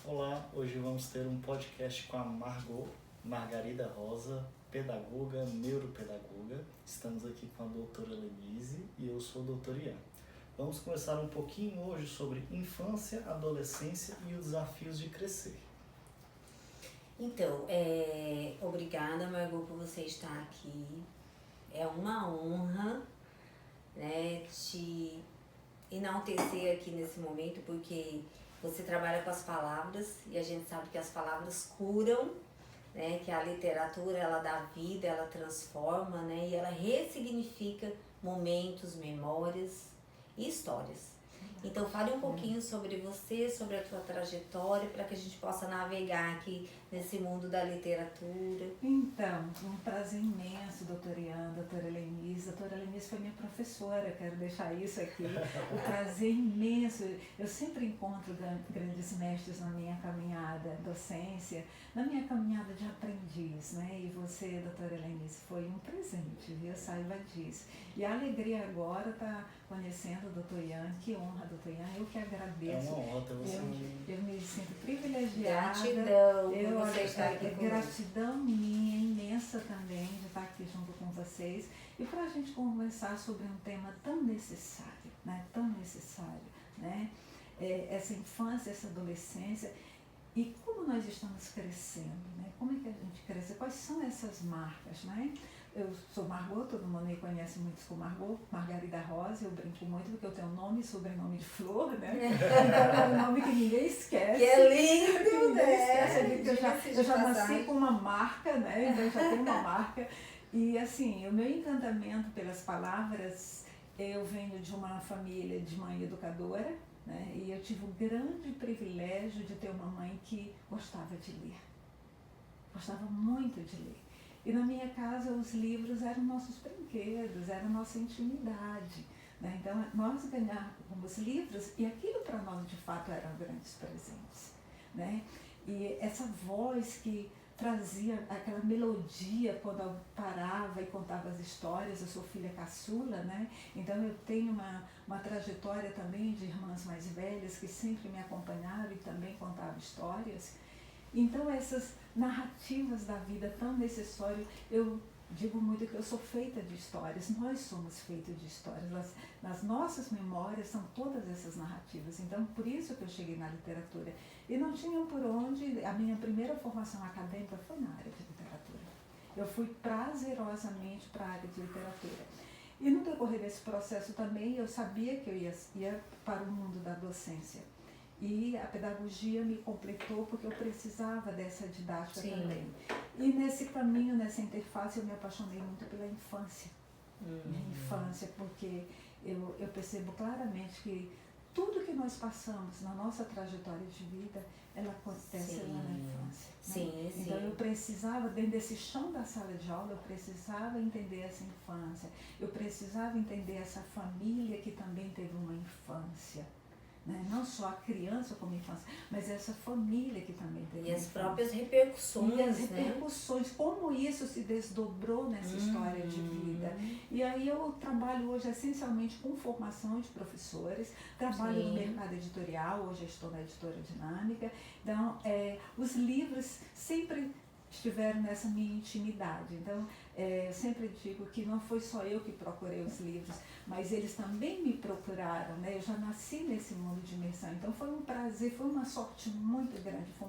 Olá, hoje vamos ter um podcast com a Margarida Rosa, pedagoga, neuropedagoga. Estamos aqui com a doutora Lenise e eu sou o doutor Ian. Vamos conversar um pouquinho hoje sobre infância, adolescência e os desafios de crescer. Então, obrigada, Margot, por você estar aqui. É uma honra, né, te enaltecer aqui nesse momento, porque você trabalha com as palavras e a gente sabe que as palavras curam, né, que a literatura, ela dá vida, ela transforma, né, e ela ressignifica momentos, memórias e histórias. Então, fale um pouquinho sobre você, sobre a tua trajetória, para que a gente possa navegar aqui nesse mundo da literatura. Então, um prazer imenso, doutora Ian, doutora Lenise. Doutora Lenise foi minha professora, quero deixar isso aqui. O prazer imenso. Eu sempre encontro grandes mestres na minha caminhada docência, na minha caminhada de aprendiz, né? E você, doutora Lenise, foi um presente, viu? Saiba disso. E a alegria agora está conhecendo o doutor Ian. Que honra, doutor Ian. Eu que agradeço. É uma honra ter você. Eu me sinto privilegiada. Gratidão por você estar aqui conosco. Gratidão minha, imensa também, de estar aqui junto com vocês. E para a gente conversar sobre um tema tão necessário, né? Tão necessário, né? Essa infância, essa adolescência. E como nós estamos crescendo, né? Como é que a gente cresce? Quais são essas marcas, né? Eu sou Margot, todo mundo me conhece muito como Margot, Margarida Rosa, eu brinco muito porque eu tenho nome e sobrenome de flor, né? Então é um nome que ninguém esquece. Que é lindo, né? Eu já nasci com uma marca, né? Então eu já tenho uma marca. E assim, o meu encantamento pelas palavras, eu venho de uma família de mãe educadora, né? E eu tive o grande privilégio de ter uma mãe que gostava de ler. Gostava muito de ler. E na minha casa os livros eram nossos brinquedos, era nossa intimidade, né? Então nós ganhávamos livros e aquilo para nós de fato eram grandes presentes, né? E essa voz que trazia aquela melodia quando eu parava e contava as histórias. Eu sou filha caçula, né? Então eu tenho uma trajetória também de irmãs mais velhas que sempre me acompanharam e também contavam histórias. Então essas narrativas da vida tão necessárias, eu digo muito que eu sou feita de histórias, nós somos feitos de histórias, nas nossas memórias são todas essas narrativas. Então por isso que eu cheguei na literatura. E não tinha por onde, a minha primeira formação acadêmica foi na área de literatura. Eu fui prazerosamente para a área de literatura. E no decorrer desse processo também eu sabia que eu ia para o mundo da docência. E a pedagogia me completou porque eu precisava dessa didática também. E nesse caminho, nessa interface, eu me apaixonei muito pela infância. Minha infância, porque eu percebo claramente que tudo que nós passamos na nossa trajetória de vida, ela acontece lá na infância. Né? Então eu precisava, dentro desse chão da sala de aula, eu precisava entender essa infância. Eu precisava entender essa família que também teve uma infância. Né? Não só a criança como infância, mas essa família que também teve. E as próprias repercussões, e as repercussões, né? Como isso se desdobrou nessa história de vida. E aí eu trabalho hoje essencialmente com formação de professores, trabalho no mercado editorial, hoje eu estou na Editora Dinâmica. Então, os livros sempre estiveram nessa minha intimidade. Então, eu sempre digo que não foi só eu que procurei os livros, mas eles também me procuraram, né? Eu já nasci nesse mundo de imersão, então foi um prazer, foi uma sorte muito grande, foi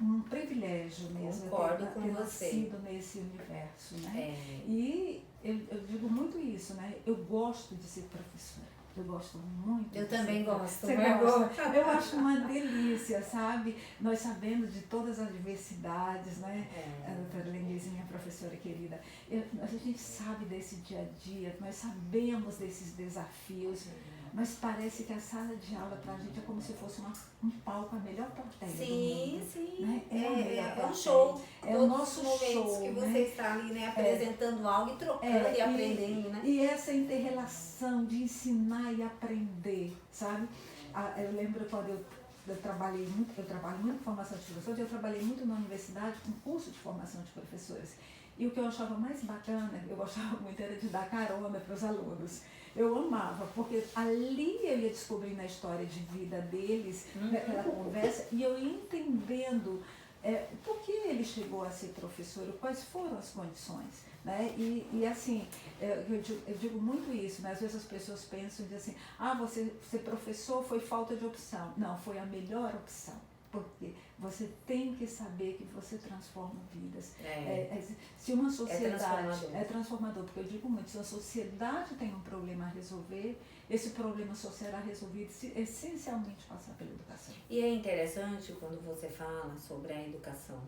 um privilégio mesmo. Concordo com ter você. Nascido nesse universo, né? E eu digo muito isso, né? Eu gosto de ser professora. Eu gosto muito. Eu também gosto. Você gosta? Eu acho uma delícia, sabe? Nós sabemos de todas as diversidades, né? A doutora Lenise, minha professora querida. A gente sabe desse dia a dia, nós sabemos desses desafios, mas parece que a sala de aula pra gente é como se fosse um palco, a melhor plateia do mundo. Né? É um show. É o nosso momentos show, que né? você está ali, né, apresentando algo e trocando e aprendendo, né? E essa interrelação de ensinar e aprender, sabe? Eu lembro quando eu trabalho muito em formação de professores, eu trabalhei muito na universidade com curso de formação de professores. E o que eu achava mais bacana, eu gostava muito, era de dar carona para os alunos. Eu amava, porque ali eu ia descobrindo a história de vida deles, naquela conversa, e eu ia entendendo por que ele chegou a ser professor, quais foram as condições. Né? E assim, eu digo muito isso, né? Às vezes as pessoas pensam de assim, você ser professor foi falta de opção. Não, foi a melhor opção. Porque você tem que saber que você transforma vidas. Se uma sociedade é transformador, porque eu digo muito, se uma sociedade tem um problema a resolver, esse problema só será resolvido se essencialmente passar pela educação. E é interessante quando você fala sobre a educação.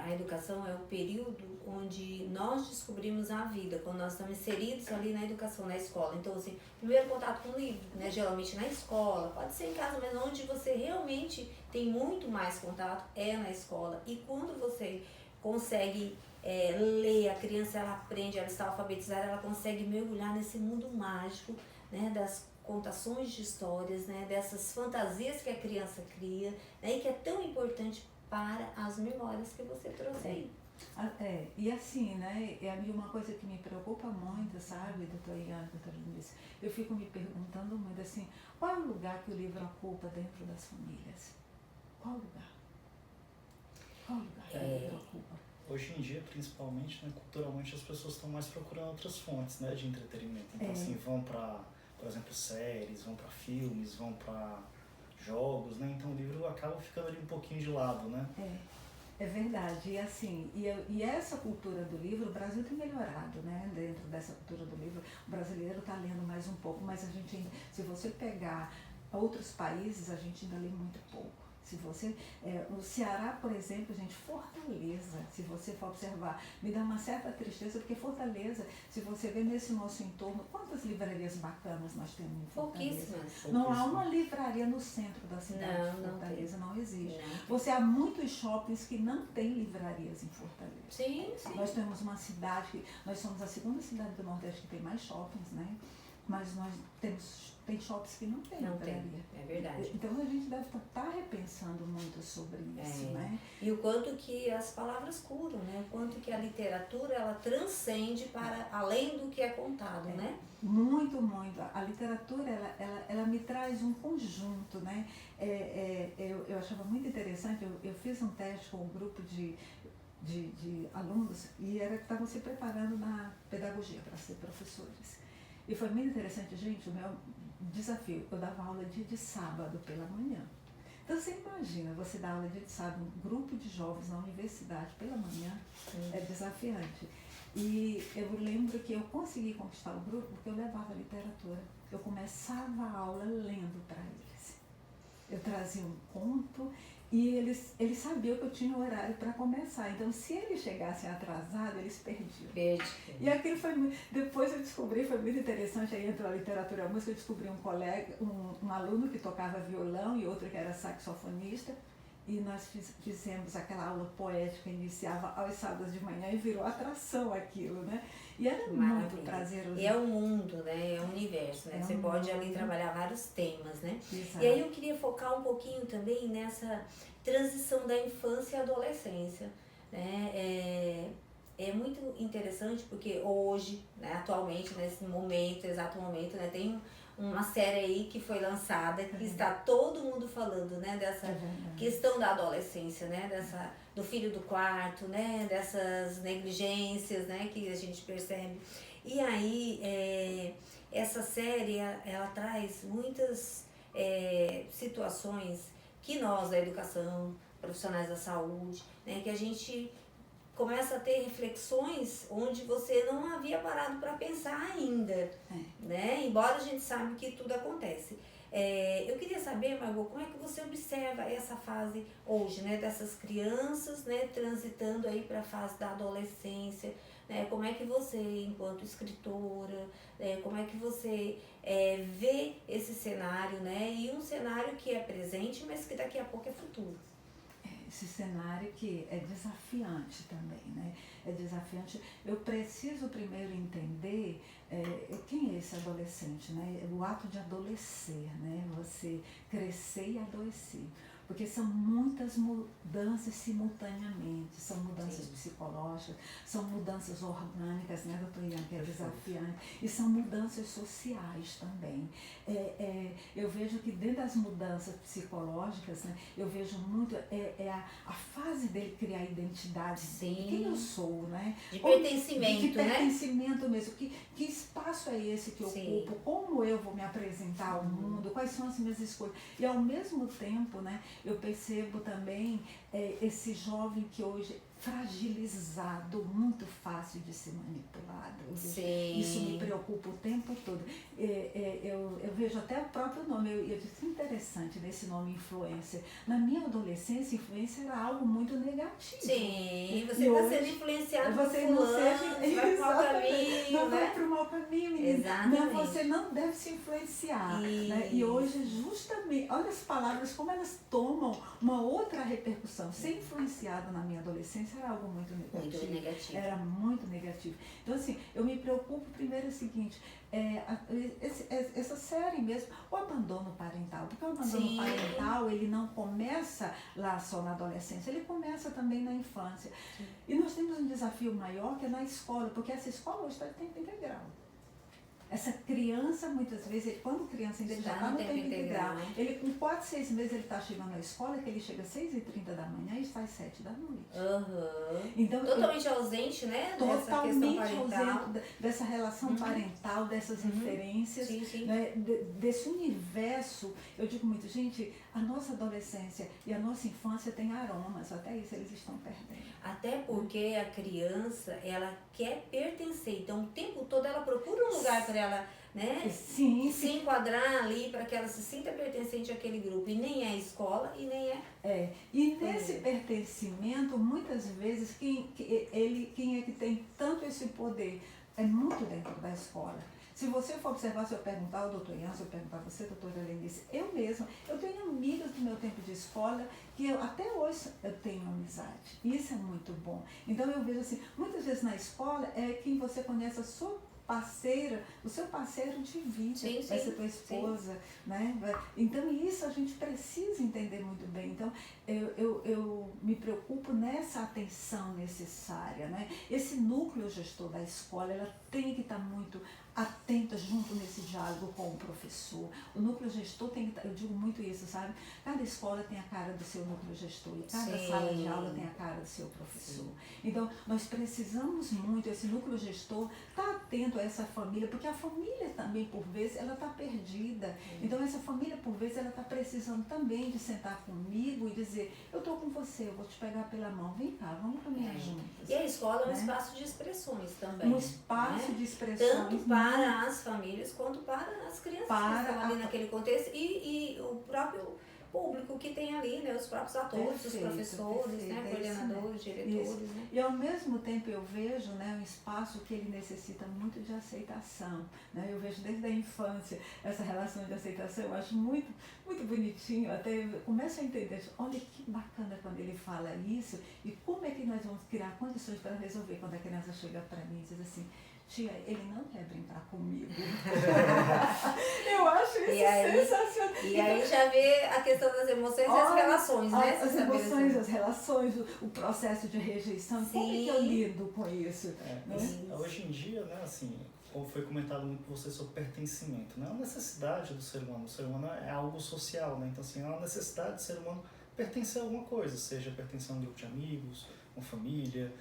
A educação é o período onde nós descobrimos a vida, quando nós estamos inseridos ali na educação, na escola. Então, assim, primeiro contato com o livro, né? Geralmente na escola, pode ser em casa, mas onde você realmente tem muito mais contato é na escola. E quando você consegue ler, a criança ela aprende, ela está alfabetizada, ela consegue mergulhar nesse mundo mágico, né? Das contações de histórias, né? Dessas fantasias que a criança cria, né? E que é tão importante para as memórias que você trouxe aí. E assim, né, uma coisa que me preocupa muito, sabe, doutora Iana, doutora Luiz, eu fico me perguntando muito assim, qual é o lugar que o livro ocupa dentro das famílias? Qual lugar? Qual lugar que o livro ocupa? Hoje em dia, principalmente, né, culturalmente, as pessoas estão mais procurando outras fontes, né, de entretenimento. Então, assim, vão para, por exemplo, séries, vão para filmes, vão para jogos, né? Então o livro acaba ficando ali um pouquinho de lado, né? É verdade. E assim, e essa cultura do livro, o Brasil tem melhorado, né? Dentro dessa cultura do livro, o brasileiro está lendo mais um pouco, mas a gente, se você pegar outros países, a gente ainda lê muito pouco. Se você, o Ceará, por exemplo, gente, Fortaleza, se você for observar, me dá uma certa tristeza, porque Fortaleza, se você vê nesse nosso entorno, quantas livrarias bacanas nós temos em Fortaleza? Pouquíssimas. Não há uma livraria no centro da cidade de Fortaleza, não existe. Você há muitos shoppings que não têm livrarias em Fortaleza. Sim. Nós temos uma cidade, nós somos a segunda cidade do Nordeste que tem mais shoppings, né? Mas nós tem shoppings que não tem livraria. É verdade. Então a gente deve estar repensando muito sobre isso, né? E o quanto que as palavras curam, né? O quanto que a literatura, ela transcende para além do que é contado, né? Muito, muito. A literatura, ela me traz um conjunto, né? Eu achava muito interessante, eu fiz um teste com um grupo de alunos e estavam se preparando na pedagogia para ser professores. E foi muito interessante, gente, o meu desafio, eu dava aula dia de sábado pela manhã. Então você imagina, você dar aula dia de sábado, um grupo de jovens na universidade pela manhã, é desafiante. E eu lembro que eu consegui conquistar o grupo porque eu levava literatura. Eu começava a aula lendo para eles. Eu trazia um conto e eles sabiam que eu tinha horário para começar. Então, se eles chegassem atrasados, eles perdiam. E aquilo foi depois eu descobri, foi muito interessante, aí entrou a literatura e a música, eu descobri um colega, um aluno que tocava violão e outro que era saxofonista. E nós fizemos aquela aula poética, iniciava aos sábados de manhã e virou atração aquilo, né? E era muito prazeroso. E é um mundo, né? É um universo, né? Você pode ali trabalhar vários temas, né? Exato. E aí eu queria focar um pouquinho também nessa transição da infância e adolescência, né? É muito interessante porque hoje, né, atualmente, nesse momento, exato momento, né, tem uma série aí que foi lançada, que está todo mundo falando, né, dessa questão da adolescência, né, do filho do quarto, né, dessas negligências, né, que a gente percebe. E aí, essa série, ela traz muitas situações que nós, da educação, profissionais da saúde, né, que a gente começa a ter reflexões onde você não havia parado para pensar ainda, né? Embora a gente saiba que tudo acontece. Eu queria saber, Margot, como é que você observa essa fase hoje, né? Dessas crianças, né? Transitando aí para a fase da adolescência, né? Como é que você, enquanto escritora, como é que você vê esse cenário, né? E um cenário que é presente, mas que daqui a pouco é futuro. Esse cenário que é desafiante também, né? É desafiante. Eu preciso primeiro entender quem é esse adolescente, né? O ato de adolescer, né? Você crescer e adoecer. porque são muitas mudanças simultaneamente, são mudanças psicológicas, são mudanças orgânicas, né, doutor Ian, que é desafiante, e são mudanças sociais também. Eu vejo que dentro das mudanças psicológicas, né, eu vejo muito a fase dele criar a identidade, quem eu sou, né? De pertencimento, de pertencimento mesmo, que espaço é esse que eu ocupo, como eu vou me apresentar ao mundo, quais são as minhas escolhas. E ao mesmo tempo, né, eu percebo também esse jovem que hoje fragilizado, muito fácil de ser manipulado. Isso me preocupa o tempo todo. Eu vejo até o próprio nome, eu disse interessante nesse nome influencer. Na minha adolescência, influência era algo muito negativo. Sim, você está sendo influenciado por fulano, você vai para o mau caminho, não vai para o mau caminho, menina. Exatamente. Não, você não deve se influenciar. Né? E hoje, justamente, olha as palavras, como elas tomam uma outra repercussão. Ser influenciado na minha adolescência era algo muito negativo. Muito negativo. Era muito negativo. Então, assim, eu me preocupo primeiro é o seguinte, essa série mesmo, o abandono parental, porque o abandono parental, ele não começa lá só na adolescência, ele começa também na infância. E nós temos um desafio maior que é na escola, porque essa escola hoje está em tempo integral. Essa criança, muitas vezes, quando criança ainda já está no tempo integral, ele com 4, 6 meses ele está chegando na escola, que ele chega às 6h30 da manhã e sai às 7 da noite. Então, totalmente ausente, né? Totalmente ausente dessa relação parental, dessas referências, né, desse universo. Eu digo muito, gente, a nossa adolescência e a nossa infância tem aromas, até isso eles estão perdendo. Até porque a criança, ela quer pertencer, então o tempo todo ela procura um lugar para ela, né, se enquadrar ali, para que ela se sinta pertencente àquele grupo, e nem é a escola e nem E nesse pertencimento, muitas vezes, quem é que tem tanto esse poder é muito dentro da escola. Se você for observar, se eu perguntar ao doutor Ian, se eu perguntar a você, doutora Lenice, eu mesma, eu tenho amigas do meu tempo de escola que até hoje eu tenho amizade. Isso é muito bom. Então eu vejo assim, muitas vezes na escola é quem você conhece a sua parceira, o seu parceiro de vida, vai ser tua esposa, né? Então isso a gente precisa entender muito bem. Então eu me preocupo nessa atenção necessária, né? Esse núcleo gestor da escola, ela tem que estar muito atenta junto nesse diálogo com o professor. O núcleo gestor tem que, eu digo muito isso, sabe? Cada escola tem a cara do seu núcleo gestor e cada sala de aula tem a cara do seu professor. Então, nós precisamos muito, esse núcleo gestor, estar atento a essa família, porque a família também, por vezes, ela está perdida. Então, essa família, por vezes, ela está precisando também de sentar comigo e dizer, eu estou com você, eu vou te pegar pela mão, vem cá, vamos caminhar juntas. E a escola é um espaço de expressões também. Um espaço de expressões. Tanto para as famílias quanto para as crianças que estão ali naquele contexto e o próprio público que tem ali, né, os próprios atores, os professores, né, coordenadores, diretores. Né? E ao mesmo tempo eu vejo, né, um espaço que ele necessita muito de aceitação. Né? Eu vejo desde a infância essa relação de aceitação, eu acho muito, muito bonitinho, até eu começo a entender, olha que bacana quando ele fala isso e como é que nós vamos criar condições para resolver quando a criança chega para mim e diz assim, tia, ele não quer brincar comigo. Eu acho isso sensacional. E aí já vê a questão das emoções e as relações, né? As emoções, as relações, o processo de rejeição. Como é que eu lido com isso? Hoje em dia, né, assim, como foi comentado muito por você sobre pertencimento, né? É uma necessidade do ser humano. O ser humano é algo social, né? Então, assim, é uma necessidade do ser humano pertencer a alguma coisa, seja pertencer a um grupo de amigos, uma família,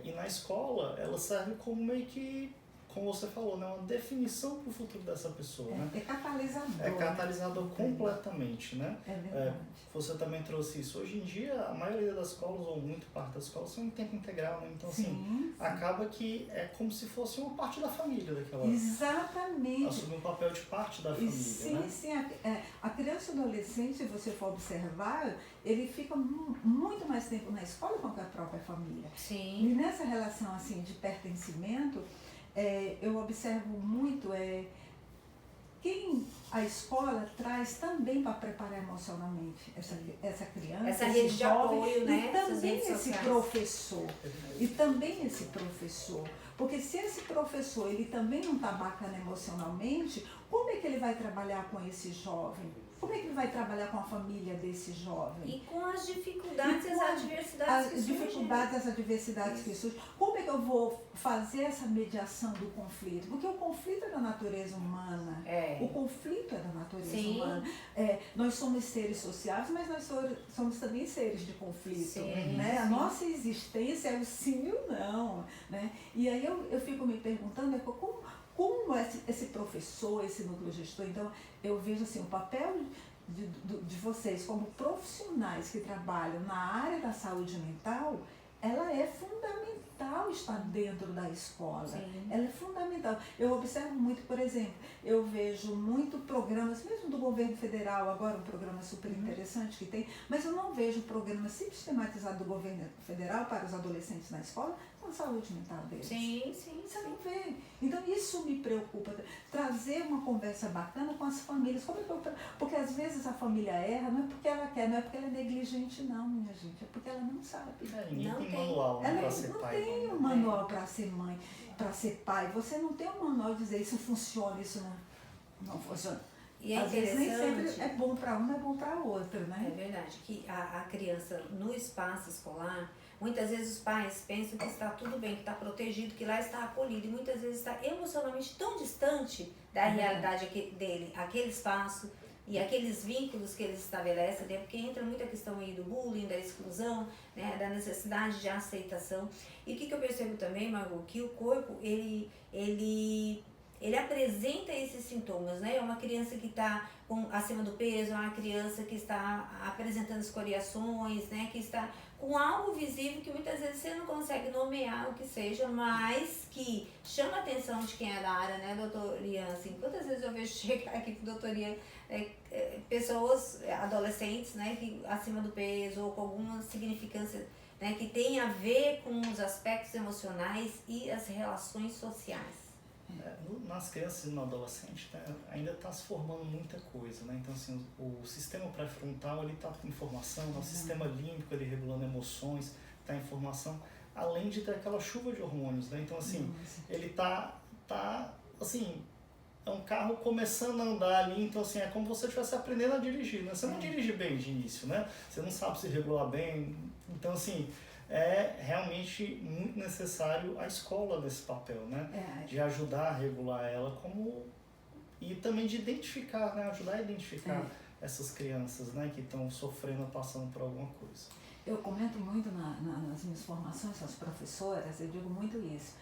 e na escola ela serve como meio que, como você falou, né, uma definição para o futuro dessa pessoa. Né? É catalisador. É catalisador completamente, né? É verdade. Você também trouxe isso. Hoje em dia, a maioria das escolas, ou muito parte das escolas, são em tempo integral, né? Então, assim, acaba que é como se fosse uma parte da família daquela... Exatamente. Assume um papel de parte da família, né? Sim. A criança e o adolescente, se você for observar, ele fica muito mais tempo na escola com a própria família. Sim. E nessa relação, assim, de pertencimento, eu observo muito quem a escola traz também para preparar emocionalmente essa criança, essa esse rede jovem, de apoio, né? E também esse professor. E também esse professor. Porque se esse professor ele também não está bacana emocionalmente, como é que ele vai trabalhar com esse jovem? Como é que ele vai trabalhar com a família desse jovem? E com as dificuldades e as adversidades que surgem. As dificuldades, as adversidades que surgem. Como é que eu vou fazer essa mediação do conflito? Porque o conflito é da natureza humana. O conflito é da natureza humana. Nós somos seres sociais, mas nós somos também seres de conflito. Né? A nossa existência é o sim e o não. Né? E aí eu fico me perguntando como esse professor, esse núcleo gestor, então eu vejo assim, o papel de vocês como profissionais que trabalham na área da saúde mental, ela é fundamental estar dentro da escola. Ela é fundamental. Eu observo muito, por exemplo, eu vejo muito programas, mesmo do governo federal, agora um programa super interessante que tem, mas eu não vejo programa sistematizado do governo federal para os adolescentes na escola com a saúde mental deles. Você não vê. Então isso me preocupa. Trazer uma conversa bacana com as famílias. Porque às vezes a família erra, não é porque ela quer, não é porque ela é negligente não, minha gente, é porque ela não sabe. Ninguém tem manual para ser pai. Não tem um manual para ser mãe, para ser pai. Você não tem um manual de dizer isso funciona, isso não funciona. E é às vezes nem sempre é bom para um, é bom para outro, né? É verdade, que a criança no espaço escolar, muitas vezes os pais pensam que está tudo bem, que está protegido, que lá está acolhido, e muitas vezes está emocionalmente tão distante da realidade dele, aquele espaço e aqueles vínculos que eles estabelecem, né? Porque entra muita questão aí do bullying, da exclusão, né? Da necessidade de aceitação. E o que eu percebo também, Margot, que o corpo, ele apresenta esses sintomas, né? É uma criança que está acima do peso, é uma criança que está apresentando escoriações, né? Que está com algo visível que muitas vezes você não consegue nomear o que seja, mas que chama a atenção de quem é da área, né, doutor Ian? Assim, quantas vezes eu vejo chegar aqui com doutor Ian, pessoas, adolescentes, né, que acima do peso ou com alguma significância, né, que tem a ver com os aspectos emocionais e as relações sociais. Nas crianças e no adolescente, né, ainda está se formando muita coisa, né? Então assim, o sistema pré-frontal ele está com informação, o sistema límbico ele regulando emoções, está em formação, além de ter aquela chuva de hormônios, né? Então assim, ele tá assim, é um carro começando a andar ali, então assim, é como se você estivesse aprendendo a dirigir, né? Você não dirige bem de início, né? Você não sabe se regular bem, então assim, é realmente muito necessário a escola nesse papel, né? De ajudar a regular ela e também de identificar, né? Ajudar a identificar essas crianças, né? Que estão sofrendo, passando por alguma coisa. Eu comento muito nas minhas formações, as professoras, eu digo muito isso.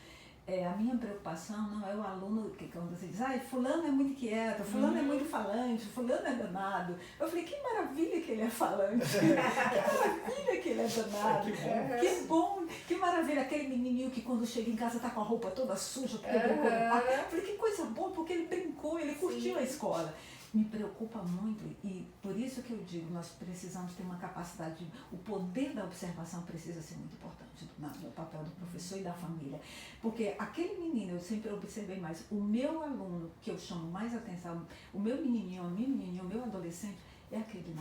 A minha preocupação não é o aluno que quando você diz, fulano é muito inquieto, fulano é muito falante, fulano é danado. Eu falei, que maravilha que ele é falante, que maravilha que ele é danado, que bom, que maravilha, aquele menininho que quando chega em casa tá com a roupa toda suja, porque ele brincou no parque. Eu falei, que coisa boa, porque ele brincou, ele curtiu a escola. Me preocupa muito e por isso que eu digo, nós precisamos ter uma capacidade, o poder da observação precisa ser muito importante no papel do professor e da família. Porque aquele menino, eu sempre observei mais, o meu aluno, que eu chamo mais atenção, o meu menininho, a minha menininha, o meu adolescente, é aquele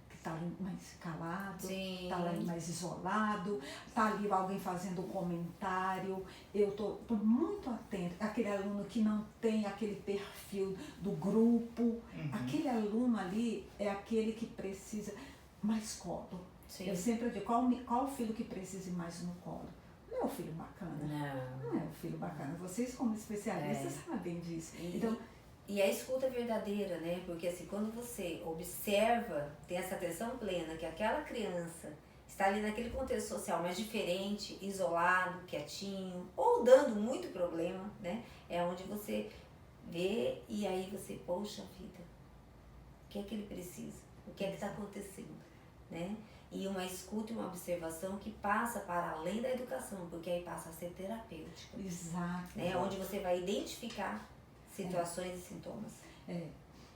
que está ali mais calado, está ali mais isolado, está ali alguém fazendo um comentário, eu estou muito atenta, aquele aluno que não tem aquele perfil do grupo, aquele aluno ali é aquele que precisa mais colo. Eu sempre digo, qual o filho que precisa mais no colo? Não é o filho bacana. Não é o filho bacana. Vocês como especialistas sabem disso. Então, e a escuta verdadeira, né? Porque assim, quando você observa, tem essa atenção plena que aquela criança está ali naquele contexto social mais diferente, isolado, quietinho, ou dando muito problema, né? É onde você vê e aí você, poxa vida, o que é que ele precisa? O que é que está acontecendo? Né? E uma escuta e uma observação que passa para além da educação, porque aí passa a ser terapêutica. Exato. Né? Onde você vai identificar situações e sintomas.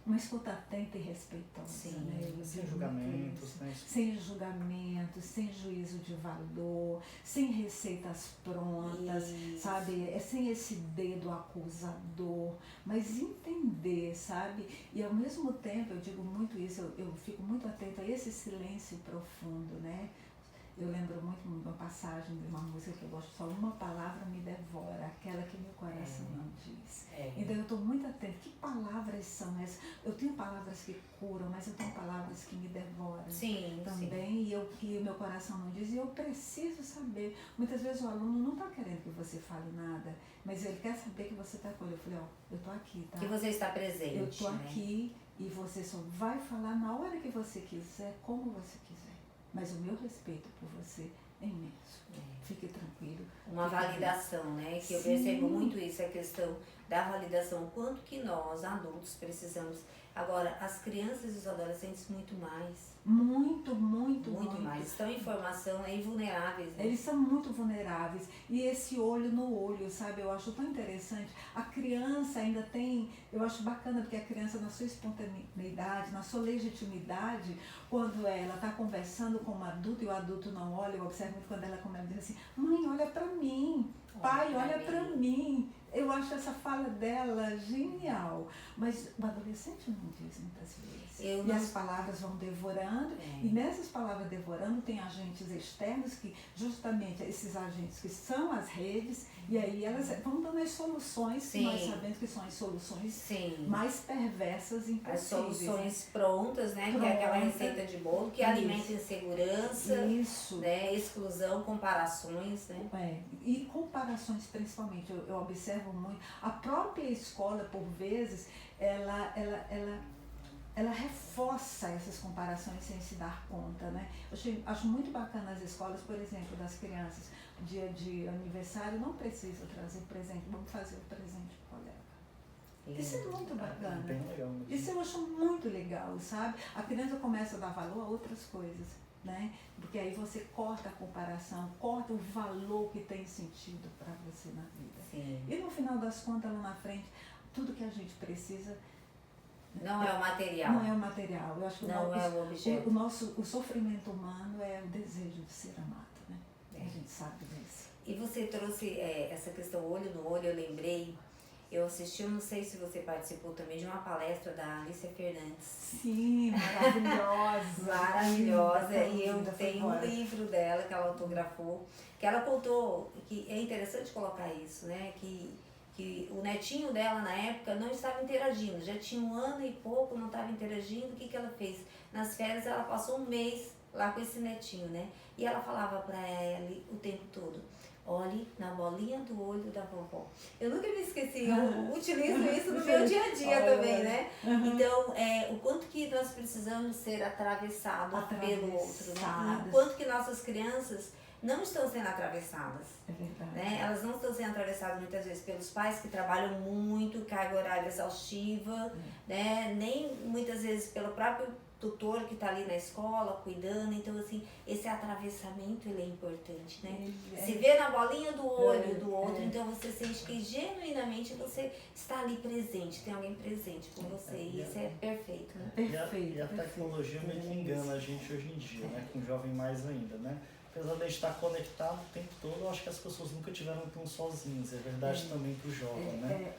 Uma escuta atenta e respeitosa, né? Sem julgamentos, né? Sem julgamentos, sem juízo de valor, sem receitas prontas, sabe? Sem esse dedo acusador, mas entender, sabe? E ao mesmo tempo, eu digo muito isso, eu fico muito atenta a esse silêncio profundo, né? Eu lembro muito de uma passagem de uma música que eu gosto, só uma palavra me devora, aquela que meu coração não diz. Então eu estou muito atenta, que palavras são essas? Eu tenho palavras que curam, mas eu tenho palavras que me devoram também, e o meu coração não diz, e eu preciso saber. Muitas vezes o aluno não está querendo que você fale nada, mas ele quer saber que você está com ele. Eu falei, eu estou aqui, tá? Que você está presente. Eu estou aqui e você só vai falar na hora que você quiser, como você quiser. Mas o meu respeito por você é imenso. Fique tranquilo. Uma validação, né? Que eu percebo muito isso, a questão da validação. O quanto que nós, adultos, precisamos. Agora, as crianças e os adolescentes, muito mais. Muito mais. Estão em formação e vulneráveis. Né? Eles são muito vulneráveis. E esse olho no olho, sabe? Eu acho tão interessante. A criança ainda tem... Eu acho bacana porque a criança, na sua espontaneidade, na sua legitimidade, quando ela está conversando com um adulto e o adulto não olha, eu observo muito quando ela começa a dizer assim, mãe, olha para mim. Pai, olha para mim. Eu acho essa fala dela genial. Mas o adolescente não diz muitas vezes. As palavras vão devorando. E nessas palavras devorando tem agentes externos que justamente esses agentes que são as redes. E aí elas vão dando as soluções que nós sabemos que são as soluções mais perversas e impossíveis. As soluções prontas, né? Que é aquela receita de bolo que alimenta insegurança, né? Exclusão, comparações, né? E comparações principalmente, eu observo muito. A própria escola, por vezes, ela reforça essas comparações sem se dar conta, né? Eu acho muito bacana as escolas, por exemplo, das crianças, dia de aniversário, não precisa trazer presente, vamos fazer o presente pro colega. Isso é muito bacana. Bem legal mesmo. Isso eu acho muito legal, sabe? A criança começa a dar valor a outras coisas, né? Porque aí você corta a comparação, corta o valor que tem sentido para você na vida. E no final das contas, lá na frente, tudo que a gente precisa não é o material. Não é o material. Eu acho que não é o objeto. O sofrimento humano é o desejo de ser amado, né? A gente sabe disso. E você trouxe essa questão olho no olho, eu lembrei. Eu assisti, eu não sei se você participou também de uma palestra da Alicia Fernandes. Sim, maravilhosa. Maravilhosa. E eu tenho um livro dela que ela autografou, que ela contou, que é interessante colocar isso, né? Que o netinho dela na época não estava interagindo, já tinha 1 ano e pouco, não estava interagindo. O que ela fez? Nas férias ela passou 1 mês lá com esse netinho, né? E ela falava para ele o tempo todo, olhe na bolinha do olho da vovó. Eu nunca me esqueci, eu utilizo isso no meu dia a dia também, né? Então, o quanto que nós precisamos ser atravessados pelo outro, né? O quanto que nossas crianças não estão sendo atravessadas. É verdade. Né? Elas não estão sendo atravessadas muitas vezes pelos pais que trabalham muito, carga horária exaustiva, né? Nem muitas vezes pelo próprio tutor que está ali na escola cuidando. Então, assim, esse atravessamento ele é importante, né? Se vê na bolinha do olho do outro, então você sente que genuinamente você está ali presente, tem alguém presente com você, e isso é perfeito, né? E a tecnologia meio que engana a gente hoje em dia, né? Com o jovem mais ainda, né? Apesar de estar conectado o tempo todo, eu acho que as pessoas nunca tiveram tão sozinhas. É verdade também para o jovem, né?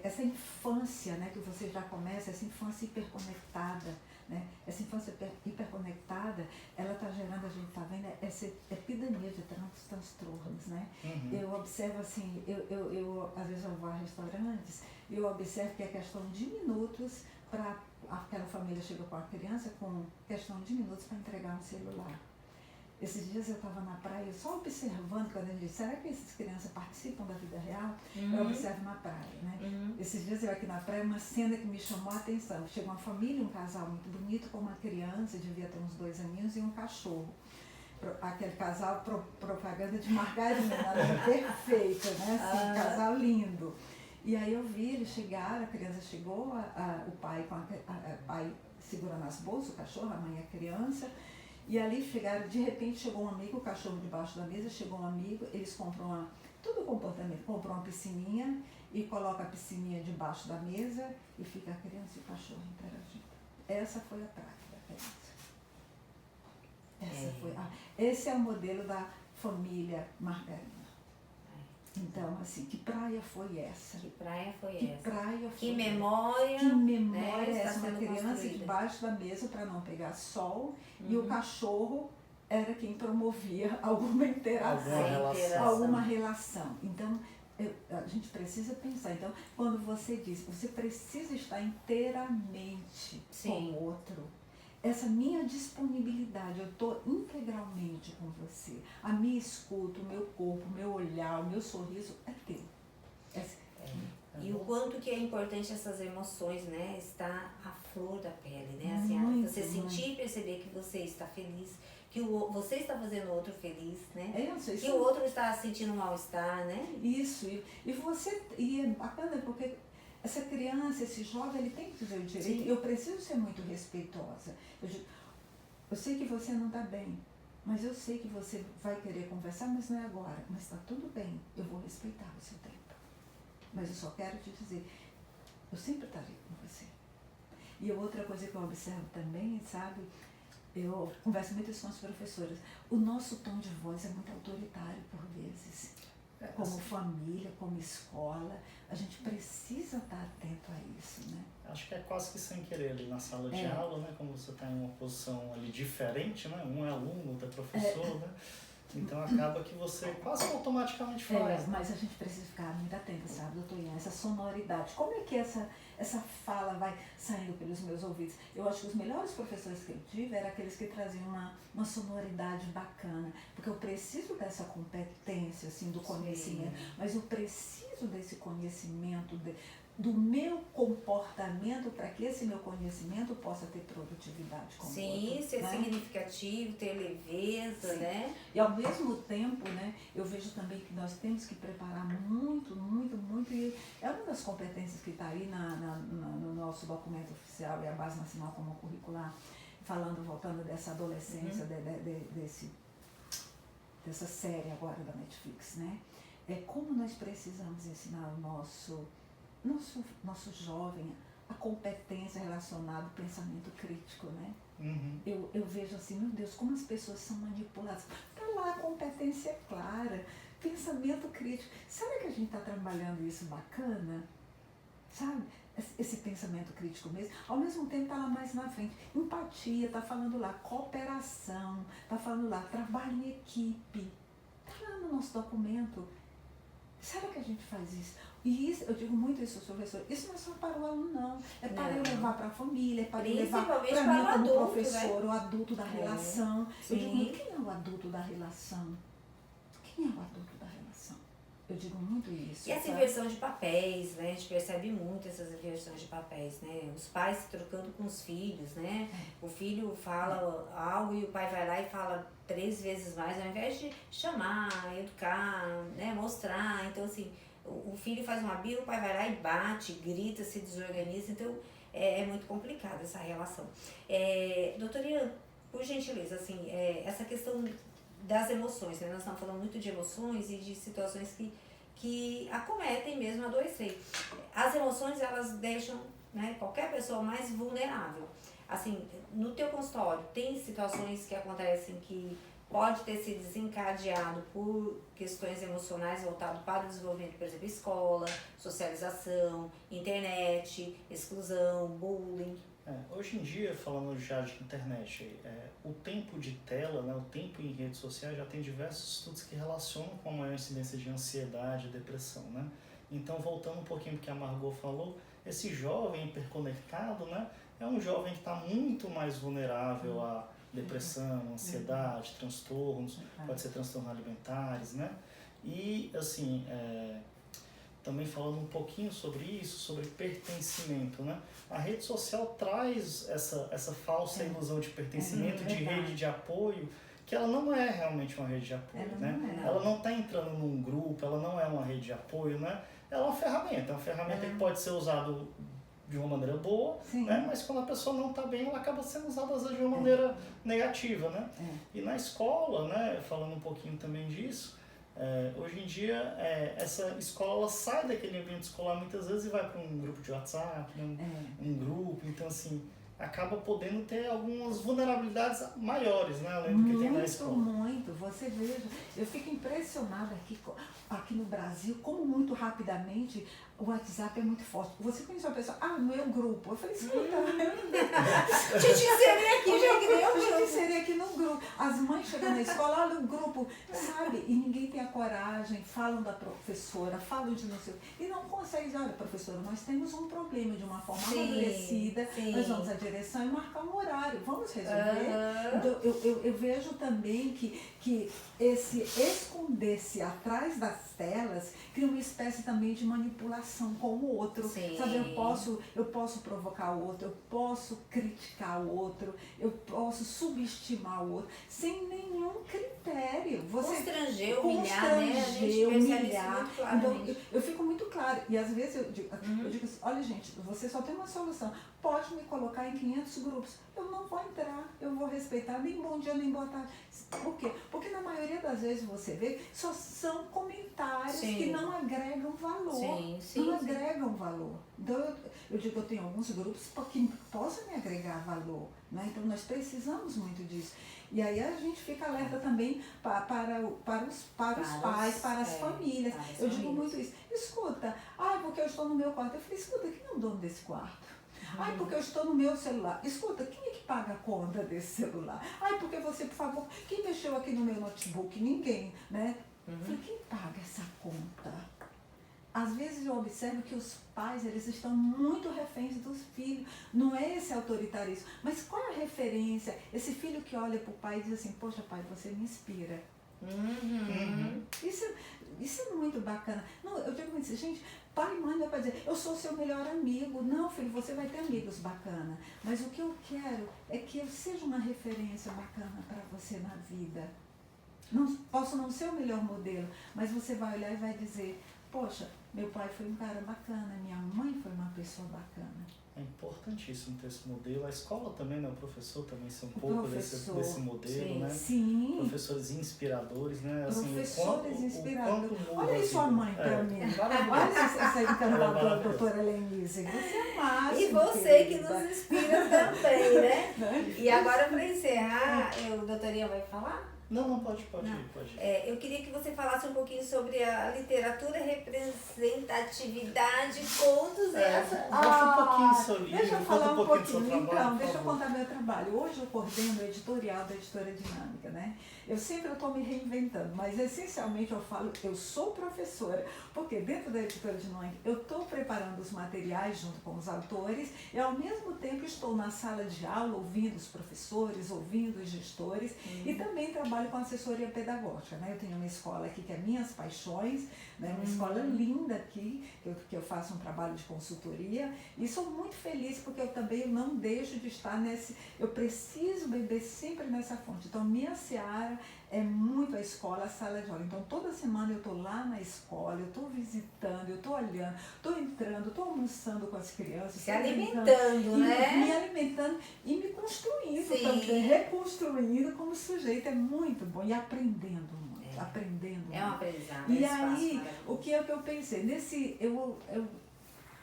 Essa infância, né, que você já começa, essa infância hiperconectada, né? Essa infância hiperconectada, ela está gerando, a gente está vendo, essa epidemia de transtornos, né? Eu observo assim, eu às vezes eu vou a restaurantes, e eu observo que é questão de minutos para aquela família chega com a criança com questão de minutos para entregar um celular. Esses dias eu estava na praia só observando, quando eu disse, será que essas crianças participam da vida real? Eu observo na praia, né? Esses dias eu aqui na praia, uma cena que me chamou a atenção. Chegou uma família, um casal muito bonito, com uma criança, devia ter uns 2 aninhos, e um cachorro. Aquele casal propaganda de margarina, né? Perfeita, né? Assim, um casal lindo. E aí eu vi, eles chegaram, a criança chegou, o pai pai segurando as bolsas, o cachorro, a mãe e a criança. E ali chegaram, de repente chegou um amigo, o cachorro debaixo da mesa, chegou um amigo, eles compram todo o comportamento, compram uma piscininha e colocam a piscininha debaixo da mesa e fica a criança e o cachorro interagindo. Essa foi a prática da criança. Esse é o modelo da família Margarina. Então, assim, que praia foi essa? Que praia foi Que essa? praia foi Que essa? memória, Que memória né, é está essa? Uma sendo criança construída. debaixo da mesa para não pegar sol e o cachorro era quem promovia alguma interação, alguma relação. Então, a gente precisa pensar. Então, quando você diz, você precisa estar inteiramente com o outro. Essa minha disponibilidade, eu estou integralmente com você. A minha escuta, o meu corpo, o meu olhar, o meu sorriso é teu. E o quanto que é importante essas emoções, né? Estar à flor da pele, né? Assim, você sentir e perceber que você está feliz, que você está fazendo o outro feliz, né? Que o outro está sentindo mal-estar, né? Isso, e é bacana porque essa criança, esse jovem, ele tem que ter o direito. Eu preciso ser muito respeitosa. Eu sei que você não está bem, mas eu sei que você vai querer conversar, mas não é agora. Mas está tudo bem, eu vou respeitar o seu tempo. Mas eu só quero te dizer, eu sempre estarei com você. E outra coisa que eu observo também, sabe, eu converso muito isso com as professoras, o nosso tom de voz é muito autoritário por vezes. Como família, como escola, a gente precisa estar atento a isso, né? Acho que é quase que sem querer ali na sala de aula, né? Como você está em uma posição ali diferente, né? Um é aluno, outro é professor, né? Então acaba que você quase automaticamente faz. Mas a gente precisa ficar muito atento, sabe, doutor Ian? Essa sonoridade, como é que essa fala vai saindo pelos meus ouvidos? Eu acho que os melhores professores que eu tive eram aqueles que traziam uma sonoridade bacana, porque eu preciso dessa competência, assim, do conhecimento, mas eu preciso desse conhecimento, do meu comportamento para que esse meu conhecimento possa ter produtividade como outro, ser né? significativo, ter leveza, né? E ao mesmo tempo, né, eu vejo também que nós temos que preparar muito, e é uma das competências que está aí no nosso documento oficial e a Base Nacional Comum Curricular, voltando dessa adolescência, dessa série agora da Netflix, né? É como nós precisamos ensinar o nosso jovem a competência relacionada ao pensamento crítico, né? Eu vejo assim, meu Deus, como as pessoas são manipuladas. Está lá a competência clara, pensamento crítico. Será que a gente está trabalhando isso bacana? Sabe? Esse pensamento crítico mesmo. Ao mesmo tempo está lá mais na frente. Empatia, está falando lá cooperação, está falando lá trabalho em equipe. Está lá no nosso documento. Será que a gente faz isso? E isso, eu digo muito isso aos professores, isso não é só para o aluno, não. É para eu levar para a família, é para eu levar para mim como professor, né? O adulto da relação. Eu digo muito, quem é o adulto da relação? Quem é o adulto da relação? Eu digo muito isso. E essa inversão de papéis, né? A gente percebe muito essas inversões de papéis, né? Os pais se trocando com os filhos, né? O filho fala algo e o pai vai lá e fala 3 vezes mais, ao invés de chamar, educar, né? Mostrar. Então, assim, o filho faz uma birra, o pai vai lá e bate, grita, se desorganiza. Então, é muito complicada essa relação. Doutora Ian, por gentileza, assim, essa questão das emoções, né? Nós estamos falando muito de emoções e de situações que acometem mesmo a adoecer. As emoções, elas deixam, né, qualquer pessoa mais vulnerável. Assim, no teu consultório, tem situações que acontecem que pode ter sido desencadeado por questões emocionais voltadas para o desenvolvimento, por exemplo, escola, socialização, internet, exclusão, bullying. Hoje em dia, falando já de internet, o tempo de tela, né, o tempo em redes sociais já tem diversos estudos que relacionam com a maior incidência de ansiedade e depressão, né? Então, voltando um pouquinho para o que a Margot falou, esse jovem hiperconectado, né, é um jovem que está muito mais vulnerável a depressão, ansiedade, transtornos, pode ser transtornos alimentares, né? E, assim, também falando um pouquinho sobre isso, sobre pertencimento, né? A rede social traz essa falsa ilusão de pertencimento, de rede de apoio, que ela não é realmente uma rede de apoio, né? Ela não está entrando num grupo, ela não é uma rede de apoio, né? Ela é uma ferramenta que pode ser usada de uma maneira boa, né? Mas quando a pessoa não está bem, ela acaba sendo usada às vezes de uma maneira negativa, né? E na escola, né, falando um pouquinho também disso, hoje em dia essa escola ela sai daquele ambiente escolar muitas vezes e vai para um grupo de WhatsApp, né? Um grupo, então assim, acaba podendo ter algumas vulnerabilidades maiores, né? Além do que tem na escola. Muito. Você veja, eu fico impressionada aqui no Brasil, como muito rapidamente o WhatsApp é muito forte. Você conhece uma pessoa, meu grupo. Eu falei, escuta, te inserei aqui, já que eu te inserei aqui no grupo. As mães chegam na escola, olha o grupo, sabe? E ninguém tem a coragem, falam da professora, falam de não sei o que, e não conseguem dizer, olha, professora, nós temos um problema de uma forma amadurecida, nós vamos à direção e marcar um horário, vamos resolver. Então, eu vejo também que esse esconder-se atrás das telas cria uma espécie também de manipulação com o outro. Sabe, eu posso provocar o outro, eu posso criticar o outro, eu posso subestimar o outro, sem nenhum critério. Constranger, humilhar, né? A gente humilhar. Então, eu fico muito claro. E às vezes eu digo assim, olha gente, você só tem uma solução. Pode me colocar em 500 grupos. Eu não vou entrar, eu vou respeitar nem bom dia, nem boa tarde. Por quê? Porque na maioria das vezes você vê, só são comentários que não agregam valor. Não agregam valor. Então eu digo que eu tenho alguns grupos que possam me agregar valor. Né? Então nós precisamos muito disso. E aí a gente fica alerta também para os pais, para as famílias. Eu digo muito isso. Escuta, porque eu estou no meu quarto. Eu falei, escuta, quem é o dono desse quarto? Porque eu estou no meu celular. Escuta, quem é que paga a conta desse celular? Porque você, por favor, quem mexeu aqui no meu notebook? Ninguém, né? Eu falei, quem paga essa conta? Às vezes eu observo que os pais, eles estão muito reféns dos filhos. Não é esse autoritarismo. Mas qual é a referência? Esse filho que olha para o pai e diz assim, poxa pai, você me inspira. Isso é muito bacana. Não, eu digo assim, gente, pai e mãe não é para dizer, eu sou seu melhor amigo. Não, filho, você vai ter amigos bacanas. Mas o que eu quero é que eu seja uma referência bacana para você na vida. Posso não ser o melhor modelo, mas você vai olhar e vai dizer, poxa, meu pai foi um cara bacana, minha mãe foi uma pessoa bacana. É importantíssimo ter esse modelo. A escola também, né? O professor também ser um pouco desse modelo, né? Sim. Professores inspiradores, né? Professores inspiradores. Olha aí sua mãe para mim. Olha essa encantadora doutora Lenise. Você é máxima. E você que nos inspira também, né? E agora, para encerrar, o doutorinha vai falar? Não, pode ir. Eu queria que você falasse um pouquinho sobre a literatura, representatividade, contos e essa. Deixa um pouquinho seu livro, deixa eu falar um pouquinho. Então, deixa eu contar meu trabalho. Hoje eu coordeno o editorial da Editora Dinâmica, né? Eu sempre estou me reinventando, mas essencialmente eu falo, eu sou professora, porque dentro da Editora Dinâmica eu estou preparando os materiais junto com os autores e ao mesmo tempo estou na sala de aula ouvindo os professores, ouvindo os gestores e também trabalho com assessoria pedagógica, né? Eu tenho uma escola aqui que é Minhas Paixões, né? Uma escola linda aqui, que eu faço um trabalho de consultoria e sou muito feliz porque eu também não deixo de estar eu preciso beber sempre nessa fonte. Então minha seara é muito a escola, a sala de aula. Então toda semana eu estou lá na escola, eu estou visitando, eu estou olhando, estou entrando, estou almoçando com as crianças. Se alimentando, né? Me alimentando e me construindo também, reconstruindo como sujeito. É muito bom e aprendendo muito, aprendendo muito. É um aprendizado. E aí, o que é que eu pensei? Eu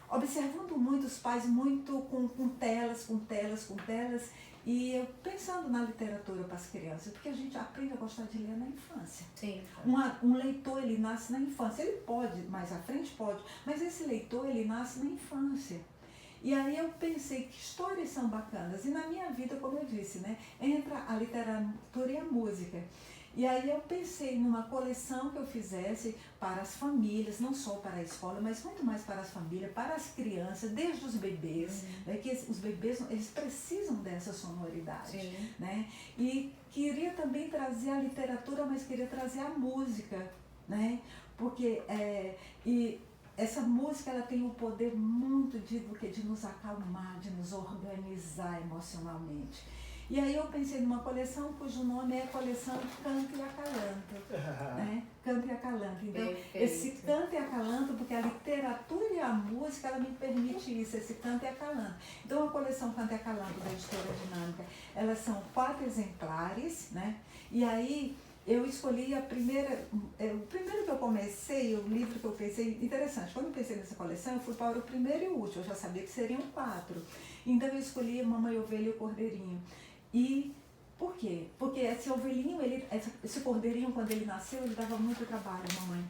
observando muito os pais, muito com telas, e eu pensando na literatura para as crianças, porque a gente aprende a gostar de ler na infância. Sim. Um leitor, ele nasce na infância. Ele pode, mais à frente pode, mas esse leitor, ele nasce na infância. E aí eu pensei que histórias são bacanas. E na minha vida, como eu disse, né, entra a literatura e a música. E aí eu pensei numa coleção que eu fizesse para as famílias, não só para a escola, mas muito mais para as famílias, para as crianças, desde os bebês, né, que os bebês, eles precisam dessa sonoridade, né? E queria também trazer a literatura, mas queria trazer a música, né? Porque essa música, ela tem o poder muito de nos acalmar, de nos organizar emocionalmente. E aí eu pensei numa coleção cujo nome é a coleção Canto e Acalanto, né? Canto e Acalanto. Então, esse Canto e Acalanto, porque a literatura e a música, ela me permite isso, esse Canto e Acalanto. Então, a coleção Canto e Acalanto da Editora Dinâmica, elas são 4 exemplares, né? E aí eu escolhi o primeiro que eu comecei, o livro que eu pensei, interessante, quando eu pensei nessa coleção, eu fui para o primeiro e o último, eu já sabia que seriam 4. Então eu escolhi a mamãe ovelha e o cordeirinho. E por quê? Porque esse ovelhinho, esse cordeirinho, quando ele nasceu, ele dava muito trabalho à mamãe.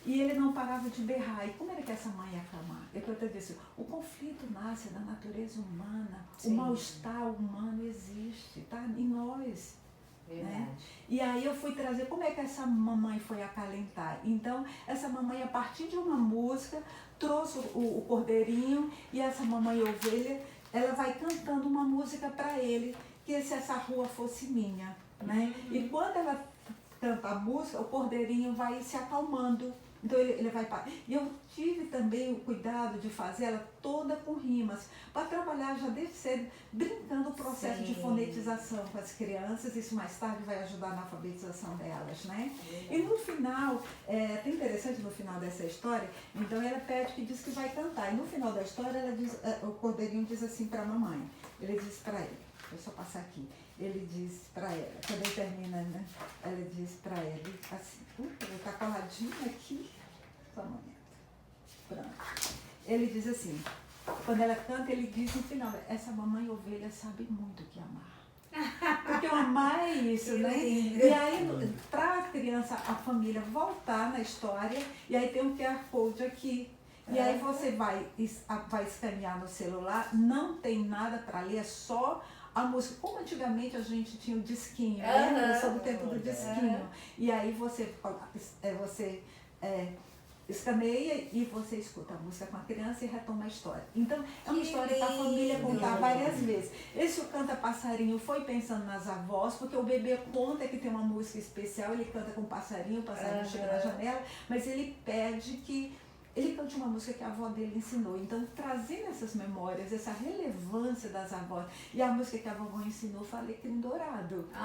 E ele não parava de berrar. E como era que essa mãe ia acalmar? É que eu até disse, o conflito nasce da natureza humana. Sim. O mal-estar humano existe, tá? Em nós. Né? E aí eu fui trazer como é que essa mamãe foi acalentar. Então, essa mamãe, a partir de uma música, trouxe o cordeirinho e essa mamãe ovelha, ela vai cantando uma música para ele, que se essa rua fosse minha. Né? E quando ela canta a música, o cordeirinho vai se acalmando. Então ele vai para. E eu tive também o cuidado de fazer ela toda com rimas, para trabalhar já desde cedo, brincando o processo de fonetização com as crianças. Isso mais tarde vai ajudar na alfabetização delas, né? E no final, é até interessante no final dessa história, então ela pede que diz que vai cantar. E no final da história, ela diz, o cordeirinho diz assim para a mamãe, ele diz para ele, deixa eu só passar aqui. Ele diz para ela, quando ele termina, né? Ela diz para ele assim, ele está coladinho aqui, só um momento. Pronto. Ele diz assim, quando ela canta, ele diz no final, essa mamãe ovelha sabe muito o que amar. Porque o amar é isso, né? E aí, para a criança, a família voltar na história, e aí tem um QR Code aqui. E aí você vai escanear no celular, não tem nada para ler, é só a música. Como antigamente a gente tinha o disquinho, né? Sobre o tempo do disquinho. E aí você escaneia e você escuta a música com a criança e retoma a história. Então, é uma história para a família contar várias vezes. Esse O Canta Passarinho foi pensando nas avós, porque o bebê conta que tem uma música especial, ele canta com o passarinho chega na janela, mas ele pede que ele cante uma música que a avó dele ensinou. Então, trazendo essas memórias, essa relevância das avós. E a música que a vovó ensinou foi Alecrim Dourado. É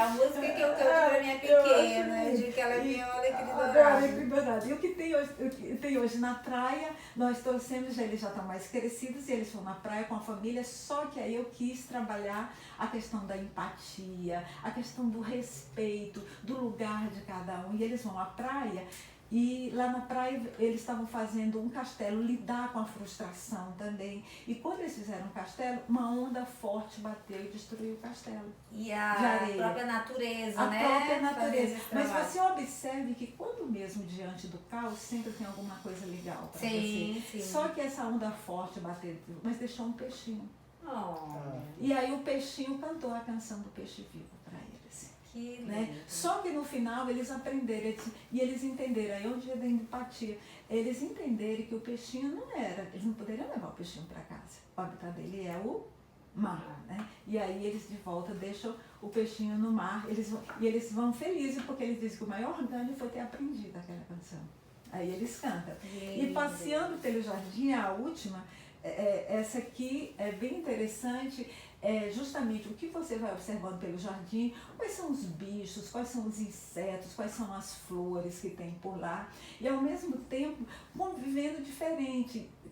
a música que eu canto pra minha pequena, de que ela vinha o Alecrim Dourado. E o que tem hoje na praia, nós trouxemos, eles já estão mais crescidos, e eles foram na praia com a família, só que aí eu quis trabalhar a questão da empatia, a questão do respeito, do lugar de cada um. E eles vão à praia. E lá na praia eles estavam fazendo um castelo, lidar com a frustração também. E quando eles fizeram um castelo, uma onda forte bateu e destruiu o castelo. E a própria natureza, né? A própria natureza. Mas você observe que quando mesmo diante do caos, sempre tem alguma coisa legal para você. Sim. Só que essa onda forte bateu, mas deixou um peixinho. E aí o peixinho cantou a canção do peixe vivo para eles. Né? Só que no final eles aprenderam e eles entenderam, aí onde é da empatia, eles entenderam que o peixinho não era, eles não poderiam levar o peixinho para casa, o habitat dele é o mar, né? E aí eles de volta deixam o peixinho no mar, eles vão felizes porque eles dizem que o maior ganho foi ter aprendido aquela canção. Aí eles cantam. E passeando pelo jardim, a última, essa aqui é bem interessante. Justamente o que você vai observando pelo jardim, quais são os bichos, quais são os insetos, quais são as flores que tem por lá, e ao mesmo tempo convivendo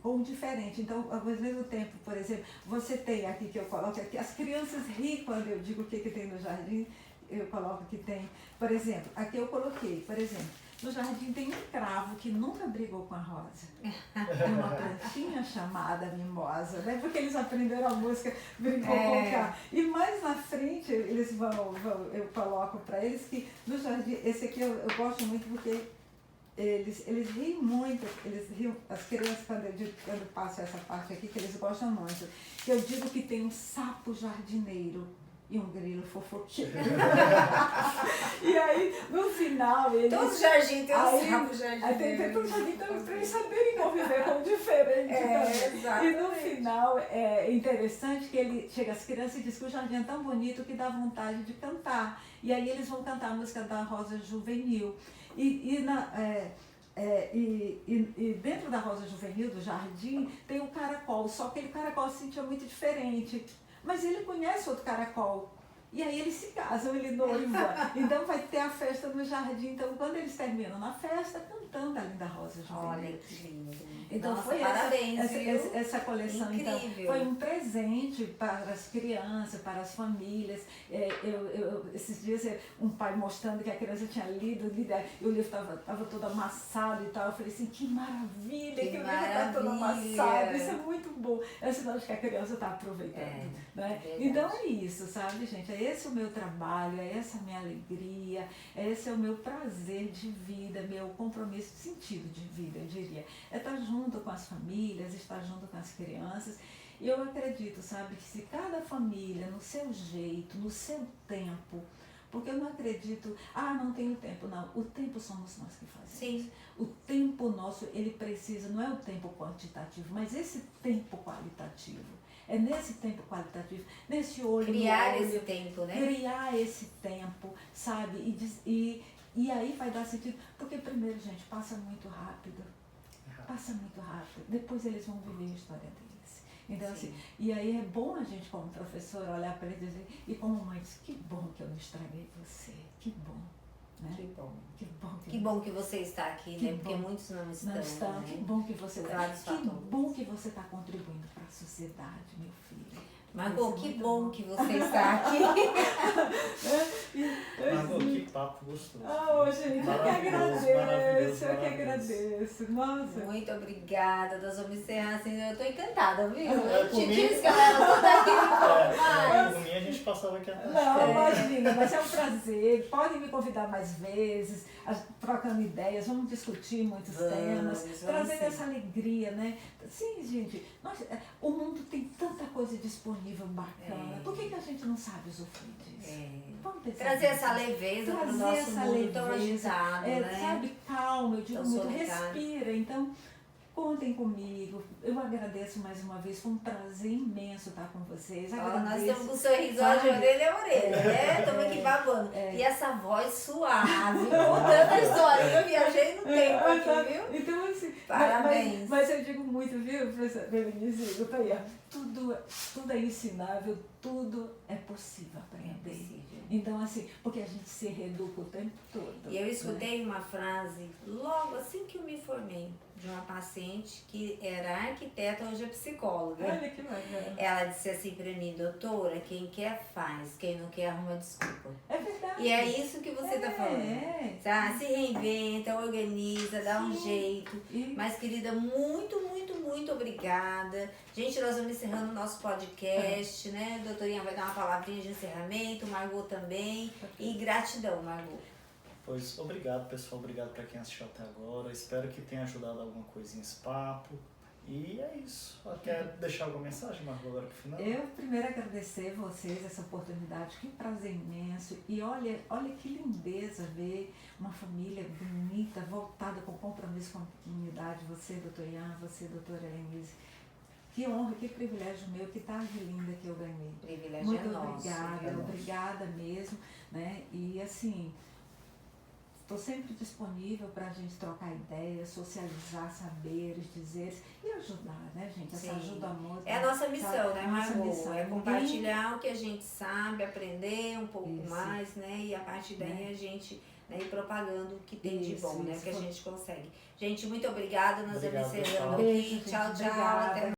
com diferente. Então, ao mesmo tempo, por exemplo, você tem aqui que eu coloco aqui, as crianças riem quando eu digo o que tem no jardim, eu coloco que tem, por exemplo, aqui eu coloquei, por exemplo, no jardim tem um cravo que nunca brigou com a rosa. Tem uma plantinha chamada mimosa, né? Porque eles aprenderam a música, brigou com o cravo. E mais na frente, eles eu coloco para eles que no jardim, esse aqui eu gosto muito porque eles riem muito, as crianças quando passo essa parte aqui, que eles gostam muito. Eu digo que tem um sapo jardineiro e um grilo fofoqueiro. E aí, no final, eles... Todos os jardins tem um sapo jardineiro. Tem todo jardim para eles saberem conviver com o diferente também. E no final, é interessante que ele chega às crianças e diz que o jardim é tão bonito que dá vontade de cantar. E aí eles vão cantar a música da Rosa Juvenil. E dentro da Rosa Juvenil, do jardim, tem o caracol, só que aquele caracol se sentia muito diferente. Mas ele conhece outro caracol. E aí eles se casam, ele noiva. Então vai ter a festa no jardim. Então quando eles terminam na festa, cantando a Linda Rosa Juvenil. Olha que lindo. Então Nossa, foi parabéns, essa coleção. Incrível. Então, foi um presente para as crianças, para as famílias. Esses dias um pai mostrando que a criança tinha lido e o livro estava todo amassado e tal. Eu falei assim, que maravilha, que o livro está todo amassado, isso é muito bom. É sinal de que a criança está aproveitando. Né? Então é isso, sabe, gente? É esse o meu trabalho, é essa a minha alegria, esse é o meu prazer de vida, meu compromisso de sentido de vida, eu diria. É estar junto com as famílias, estar junto com as crianças. E eu acredito, sabe, que se cada família, no seu jeito, no seu tempo, porque eu não acredito, não tenho tempo, não. O tempo somos nós que fazemos. Sim. O tempo nosso, ele precisa, não é o tempo quantitativo, mas esse tempo qualitativo. É nesse tempo qualitativo, nesse olho criar no olho, esse tempo, né? Criar esse tempo, sabe? E aí vai dar sentido, porque primeiro, gente, passa muito rápido. Passa muito rápido. Depois eles vão viver a história deles. Então, assim, e aí é bom a gente, como professor, olhar para eles e dizer, e como mãe, diz, que bom que eu não estraguei você, que bom. Né? Que bom. Que bom que bom que você está aqui, né? Porque muitos não estão. Né? Que bom que você está. Que bom que você está contribuindo para a sociedade, meu filho. Margot, que bom que você está aqui. Margot, que papo gostoso. Gente, eu que agradeço. Nossa. Muito obrigada. Nós vamos encerrar assim. Eu estou encantada, viu? Eu te disse que ela era toda aqui. Por mim, a gente passava aqui atrás. Não, imagina, vai ser um prazer. Podem me convidar mais vezes, trocando ideias, vamos discutir muitos temas, trazendo essa alegria, né? Sim, gente, o mundo tem tanta coisa disponível bacana. Por que a gente não sabe usufruir disso? Vamos pensar trazer essa leveza para o nosso mundo tão agitado, né? Sabe, calma, eu digo tão muito, solitário. respira. Então, contem comigo. Eu agradeço mais uma vez. Foi um prazer imenso estar com vocês. Nós estamos com um sorriso de orelha a orelha, né? Estamos aqui babando. E essa voz suave, contando a história. Eu viajei no tempo aqui, viu? Então, assim, parabéns. Mas eu digo muito, viu, professora Berenice, tudo é ensinável, tudo é possível aprender. Então, assim, porque a gente se reeduca o tempo todo. E eu escutei uma frase logo assim que eu me formei, de uma paciente que era arquiteta, hoje é psicóloga. Olha que bacana. Ela disse assim pra mim, doutora, quem quer faz, quem não quer arruma desculpa. É verdade. E é isso que você tá falando. Tá? Se reinventa, organiza, dá um jeito. Mas, querida, muito, muito, muito obrigada. Gente, nós vamos encerrando o nosso podcast, né? A doutorinha vai dar uma palavrinha de encerramento, Margot também. E gratidão, Margot. Pois, obrigado, pessoal. Obrigado para quem assistiu até agora. Espero que tenha ajudado alguma coisinha esse papo. E é isso. Quer deixar alguma mensagem, Margot, agora pro final? Eu primeiro agradecer vocês essa oportunidade, que prazer imenso. E olha que lindeza ver uma família bonita, voltada com compromisso com a comunidade. Você, doutor Ian, você, doutora Lenise. Que honra, que privilégio meu, que tarde linda que eu ganhei. Privilégio muito nosso. Obrigada mesmo. Né? E assim, estou sempre disponível para a gente trocar ideias, socializar saberes, dizeres e ajudar, né, gente? Essa ajuda mútua. É a nossa missão, né, Margot? É compartilhar o que a gente sabe, aprender um pouco mais, né? E a partir daí a gente ir propagando o que tem de bom, né? Que a gente consegue. Gente, muito obrigada. Nós vamos encerrando aqui. Tchau, tchau. Até mais.